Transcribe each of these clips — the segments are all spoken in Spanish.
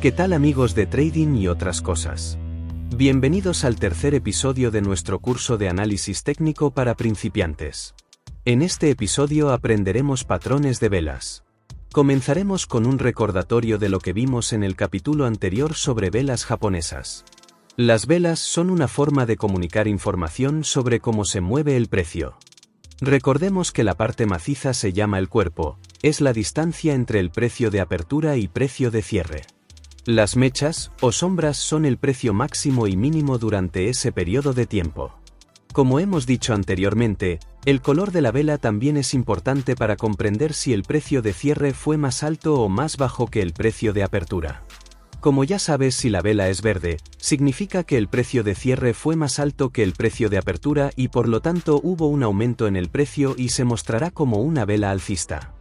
¿Qué tal amigos de trading y otras cosas? Bienvenidos al tercer episodio de nuestro curso de análisis técnico para principiantes. En este episodio aprenderemos patrones de velas. Comenzaremos con un recordatorio de lo que vimos en el capítulo anterior sobre velas japonesas. Las velas son una forma de comunicar información sobre cómo se mueve el precio. Recordemos que la parte maciza se llama el cuerpo, es la distancia entre el precio de apertura y precio de cierre. Las mechas, o sombras, son el precio máximo y mínimo durante ese periodo de tiempo. Como hemos dicho anteriormente, el color de la vela también es importante para comprender si el precio de cierre fue más alto o más bajo que el precio de apertura. Como ya sabes, si la vela es verde, significa que el precio de cierre fue más alto que el precio de apertura y por lo tanto hubo un aumento en el precio y se mostrará como una vela alcista.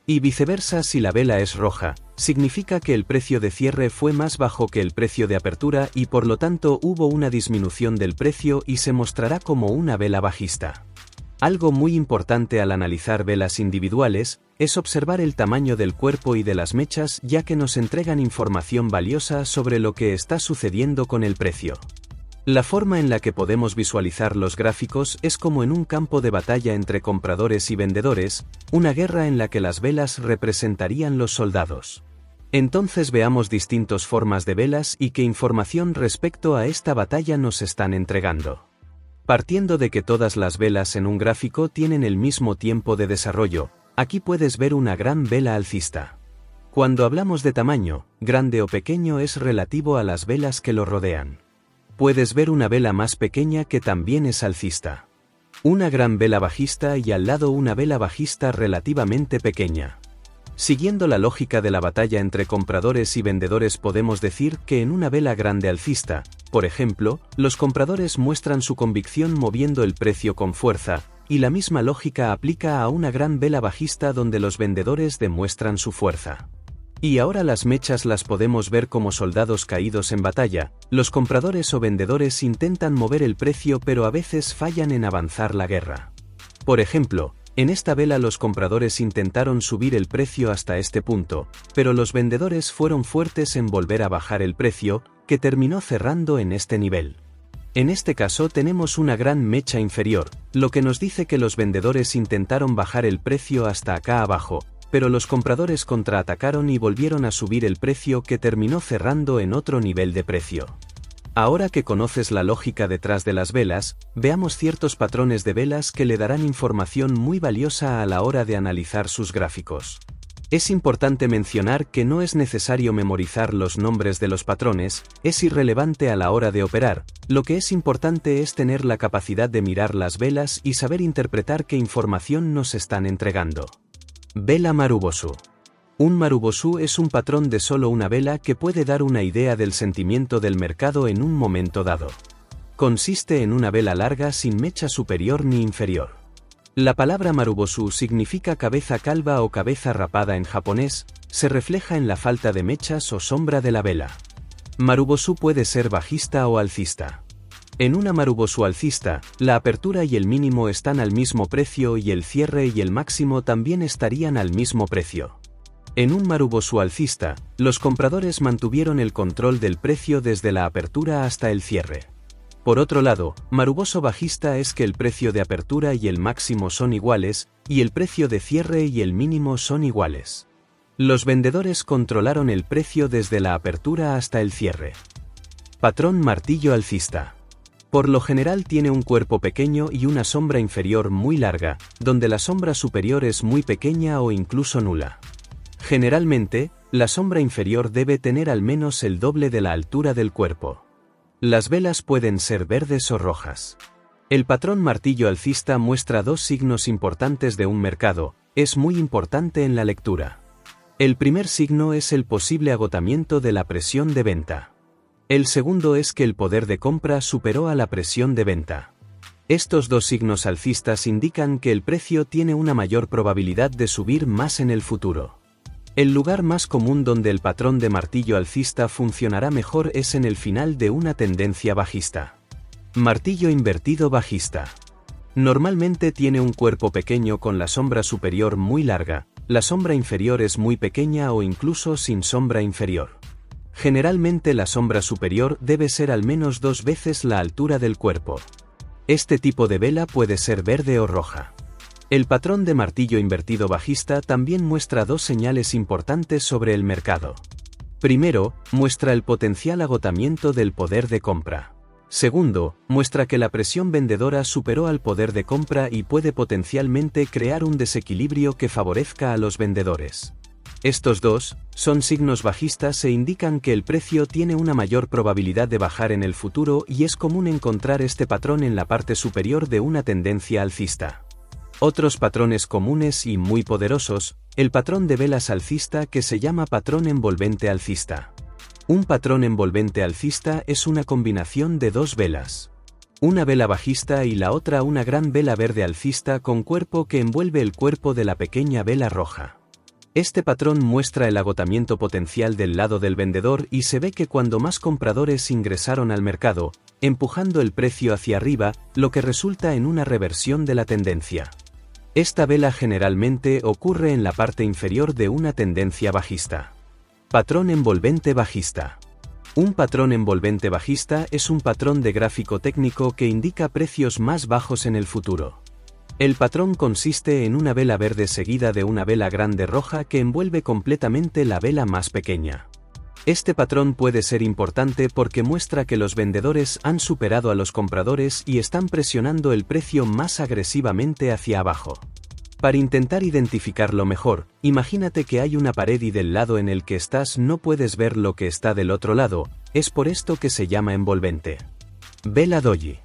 Y viceversa, si la vela es roja, significa que el precio de cierre fue más bajo que el precio de apertura y por lo tanto hubo una disminución del precio y se mostrará como una vela bajista. Algo muy importante al analizar velas individuales es observar el tamaño del cuerpo y de las mechas, ya que nos entregan información valiosa sobre lo que está sucediendo con el precio. La forma en la que podemos visualizar los gráficos es como en un campo de batalla entre compradores y vendedores, una guerra en la que las velas representarían los soldados. Entonces veamos distintas formas de velas y qué información respecto a esta batalla nos están entregando. Partiendo de que todas las velas en un gráfico tienen el mismo tiempo de desarrollo, aquí puedes ver una gran vela alcista. Cuando hablamos de tamaño, grande o pequeño es relativo a las velas que lo rodean. Puedes ver una vela más pequeña que también es alcista. Una gran vela bajista y al lado una vela bajista relativamente pequeña. Siguiendo la lógica de la batalla entre compradores y vendedores, podemos decir que en una vela grande alcista, por ejemplo, los compradores muestran su convicción moviendo el precio con fuerza, y la misma lógica aplica a una gran vela bajista donde los vendedores demuestran su fuerza. Y ahora las mechas las podemos ver como soldados caídos en batalla, los compradores o vendedores intentan mover el precio pero a veces fallan en avanzar la guerra. Por ejemplo, en esta vela los compradores intentaron subir el precio hasta este punto, pero los vendedores fueron fuertes en volver a bajar el precio, que terminó cerrando en este nivel. En este caso tenemos una gran mecha inferior, lo que nos dice que los vendedores intentaron bajar el precio hasta acá abajo, pero los compradores contraatacaron y volvieron a subir el precio, que terminó cerrando en otro nivel de precio. Ahora que conoces la lógica detrás de las velas, veamos ciertos patrones de velas que le darán información muy valiosa a la hora de analizar sus gráficos. Es importante mencionar que no es necesario memorizar los nombres de los patrones, es irrelevante a la hora de operar, lo que es importante es tener la capacidad de mirar las velas y saber interpretar qué información nos están entregando. Vela Marubosu. Un Marubosu es un patrón de solo una vela que puede dar una idea del sentimiento del mercado en un momento dado. Consiste en una vela larga sin mecha superior ni inferior. La palabra Marubosu significa cabeza calva o cabeza rapada en japonés, se refleja en la falta de mechas o sombra de la vela. Marubosu puede ser bajista o alcista. En una Marubosu alcista, la apertura y el mínimo están al mismo precio y el cierre y el máximo también estarían al mismo precio. En un Marubosu alcista, los compradores mantuvieron el control del precio desde la apertura hasta el cierre. Por otro lado, Marubosu bajista es que el precio de apertura y el máximo son iguales, y el precio de cierre y el mínimo son iguales. Los vendedores controlaron el precio desde la apertura hasta el cierre. Patrón martillo alcista. Por lo general tiene un cuerpo pequeño y una sombra inferior muy larga, donde la sombra superior es muy pequeña o incluso nula. Generalmente, la sombra inferior debe tener al menos el doble de la altura del cuerpo. Las velas pueden ser verdes o rojas. El patrón martillo alcista muestra dos signos importantes de un mercado, es muy importante en la lectura. El primer signo es el posible agotamiento de la presión de venta. El segundo es que el poder de compra superó a la presión de venta. Estos dos signos alcistas indican que el precio tiene una mayor probabilidad de subir más en el futuro. El lugar más común donde el patrón de martillo alcista funcionará mejor es en el final de una tendencia bajista. Martillo invertido bajista. Normalmente tiene un cuerpo pequeño con la sombra superior muy larga, la sombra inferior es muy pequeña o incluso sin sombra inferior. Generalmente la sombra superior debe ser al menos 2 veces la altura del cuerpo. Este tipo de vela puede ser verde o roja. El patrón de martillo invertido bajista también muestra 2 señales importantes sobre el mercado. Primero, muestra el potencial agotamiento del poder de compra. Segundo, muestra que la presión vendedora superó al poder de compra y puede potencialmente crear un desequilibrio que favorezca a los vendedores. Estos dos son signos bajistas e indican que el precio tiene una mayor probabilidad de bajar en el futuro y es común encontrar este patrón en la parte superior de una tendencia alcista. Otros patrones comunes y muy poderosos, el patrón de velas alcista que se llama patrón envolvente alcista. Un patrón envolvente alcista es una combinación de 2 velas. Una vela bajista y la otra una gran vela verde alcista con cuerpo que envuelve el cuerpo de la pequeña vela roja. Este patrón muestra el agotamiento potencial del lado del vendedor y se ve que cuando más compradores ingresaron al mercado, empujando el precio hacia arriba, lo que resulta en una reversión de la tendencia. Esta vela generalmente ocurre en la parte inferior de una tendencia bajista. Patrón envolvente bajista. Un patrón envolvente bajista es un patrón de gráfico técnico que indica precios más bajos en el futuro. El patrón consiste en una vela verde seguida de una vela grande roja que envuelve completamente la vela más pequeña. Este patrón puede ser importante porque muestra que los vendedores han superado a los compradores y están presionando el precio más agresivamente hacia abajo. Para intentar identificarlo mejor, imagínate que hay una pared y del lado en el que estás no puedes ver lo que está del otro lado, es por esto que se llama envolvente. Vela doji.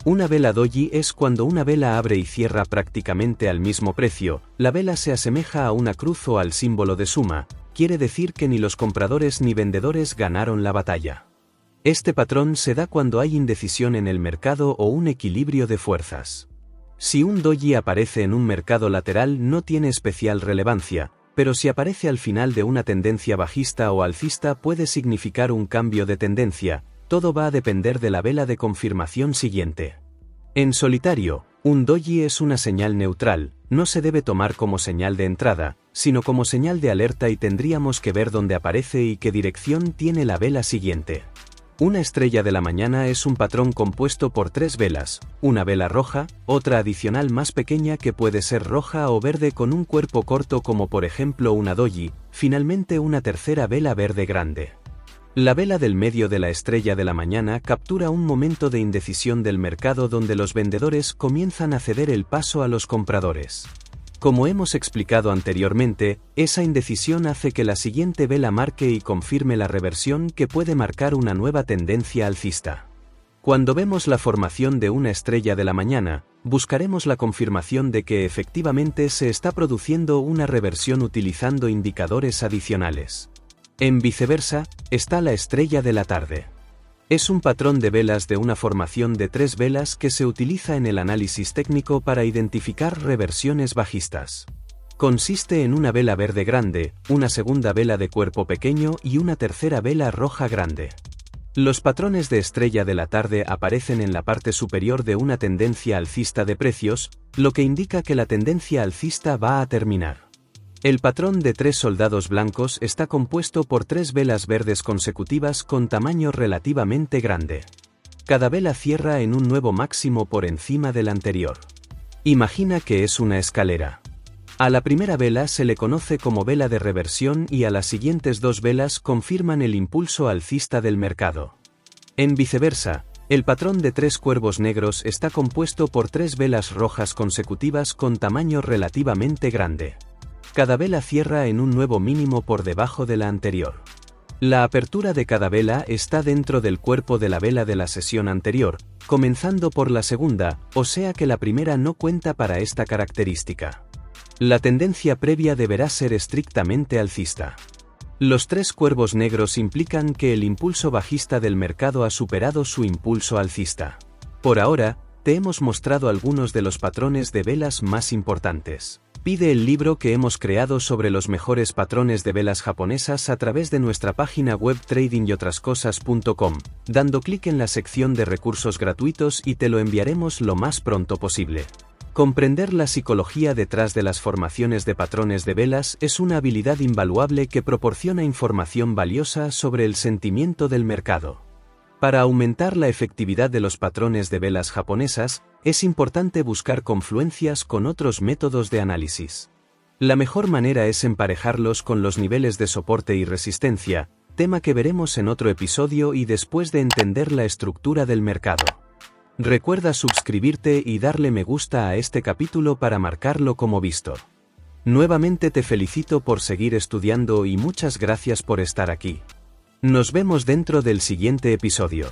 Una vela doji es cuando una vela abre y cierra prácticamente al mismo precio, la vela se asemeja a una cruz o al símbolo de suma, quiere decir que ni los compradores ni vendedores ganaron la batalla. Este patrón se da cuando hay indecisión en el mercado o un equilibrio de fuerzas. Si un doji aparece en un mercado lateral no tiene especial relevancia, pero si aparece al final de una tendencia bajista o alcista puede significar un cambio de tendencia. Todo va a depender de la vela de confirmación siguiente. En solitario, un doji es una señal neutral, no se debe tomar como señal de entrada, sino como señal de alerta y tendríamos que ver dónde aparece y qué dirección tiene la vela siguiente. Una estrella de la mañana es un patrón compuesto por 3 velas, una vela roja, otra adicional más pequeña que puede ser roja o verde con un cuerpo corto como por ejemplo una doji, finalmente una tercera vela verde grande. La vela del medio de la estrella de la mañana captura un momento de indecisión del mercado donde los vendedores comienzan a ceder el paso a los compradores. Como hemos explicado anteriormente, esa indecisión hace que la siguiente vela marque y confirme la reversión que puede marcar una nueva tendencia alcista. Cuando vemos la formación de una estrella de la mañana, buscaremos la confirmación de que efectivamente se está produciendo una reversión utilizando indicadores adicionales. En viceversa, está la estrella de la tarde. Es un patrón de velas de una formación de 3 velas que se utiliza en el análisis técnico para identificar reversiones bajistas. Consiste en una vela verde grande, una segunda vela de cuerpo pequeño y una tercera vela roja grande. Los patrones de estrella de la tarde aparecen en la parte superior de una tendencia alcista de precios, lo que indica que la tendencia alcista va a terminar. El patrón de 3 soldados blancos está compuesto por 3 velas verdes consecutivas con tamaño relativamente grande. Cada vela cierra en un nuevo máximo por encima del anterior. Imagina que es una escalera. A la primera vela se le conoce como vela de reversión y a las siguientes 2 velas confirman el impulso alcista del mercado. En viceversa, el patrón de 3 cuervos negros está compuesto por 3 velas rojas consecutivas con tamaño relativamente grande. Cada vela cierra en un nuevo mínimo por debajo de la anterior. La apertura de cada vela está dentro del cuerpo de la vela de la sesión anterior, comenzando por la segunda, o sea que la primera no cuenta para esta característica. La tendencia previa deberá ser estrictamente alcista. Los 3 cuervos negros implican que el impulso bajista del mercado ha superado su impulso alcista. Por ahora, te hemos mostrado algunos de los patrones de velas más importantes. Pide el libro que hemos creado sobre los mejores patrones de velas japonesas a través de nuestra página web tradingotrascosas.com, dando clic en la sección de recursos gratuitos y te lo enviaremos lo más pronto posible. Comprender la psicología detrás de las formaciones de patrones de velas es una habilidad invaluable que proporciona información valiosa sobre el sentimiento del mercado. Para aumentar la efectividad de los patrones de velas japonesas, es importante buscar confluencias con otros métodos de análisis. La mejor manera es emparejarlos con los niveles de soporte y resistencia, tema que veremos en otro episodio y después de entender la estructura del mercado. Recuerda suscribirte y darle me gusta a este capítulo para marcarlo como visto. Nuevamente te felicito por seguir estudiando y muchas gracias por estar aquí. Nos vemos dentro del siguiente episodio.